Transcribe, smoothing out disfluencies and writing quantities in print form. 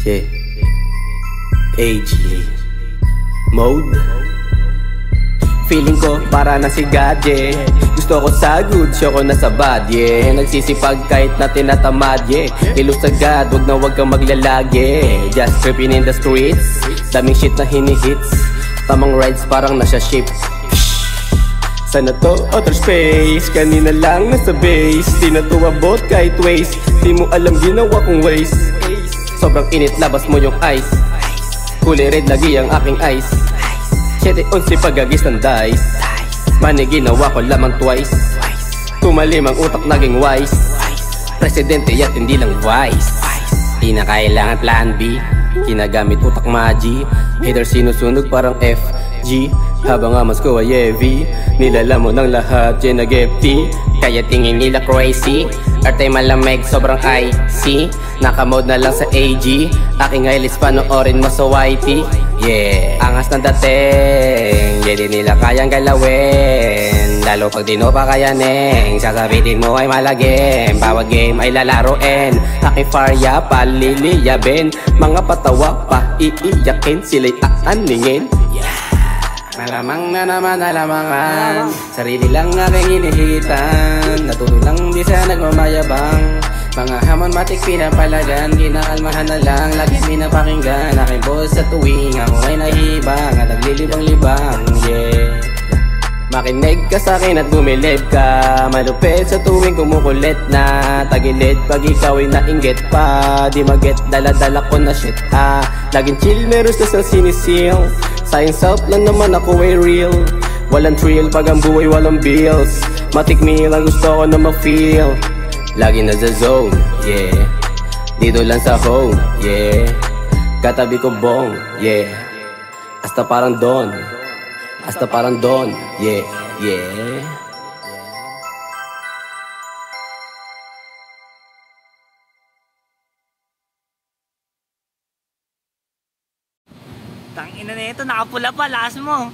Yeah. AG Mode. Feeling ko para na si God, yeah. Gusto ko sa good, show ko na sa bad, yeah. Nagsisipag kahit na tinatamad, yeah. Kilos sa God, wag kang maglalagi. Just tripping in the streets, daming shit na hinihits. Tamang rides parang nasa ship. Sana to outer space, kanina lang nasa base. Di na to abot kahit waste, di mo alam ginawa kong waste. Sobrang init, labas mo yung ice. Kulay red lagi ang aking eyes. 7-11 pagagis ng dice. Mani ginawa ko lamang twice. Tumalim ang utak naging wise. Presidente at hindi lang vice. Di na kailangan plan B, kinagamit utak magi. Hater sinusunog parang FG. Habang amas ko ay heavy, nilala mo ng lahat yan nag-FT. Kaya tingin nila crazy, earth ay malamig sobrang icy. Nakamode na lang sa AG, aking highlights panoorin mo sa YT. Yeah, angas ng dating, yeah di nila kayang galawin. Lalo pag di mo pa kayanin, sasabitin mo ay malagim. Bawat game ay lalaroin, aking farya paliliyabin. Mga patawa pa iiyakin, sila'y aaningin. Malamang na naman alamangan, sarili lang aking inihitan. Natuto lang di sa nagmamayabang. Mga hamon matik pinapalagan, ginaalmahan na lang, lagi pinapakinggan. Aking boss sa tuwing ako ay nahibang at naglilibang-libang, yeah. Makinig ka sa'kin at bumilib ka, malupit sa tuwing kumukulit na. Tagilid pag ikaw ay nainggit pa, di maget dala-dala ko na shit ah. Laging chill meron sa sinisil, science out lang naman ako ay real. Walang thrill pag ang buhay walang bills, matik meal ang gusto ko na ma-feel. Lagi na sa zone, yeah. Dito lang sa home, yeah. Katabi ko bong, yeah. Hasta parang don, hasta parang don, yeah, yeah. Tangina na ito, nakapula pa, lakas mo.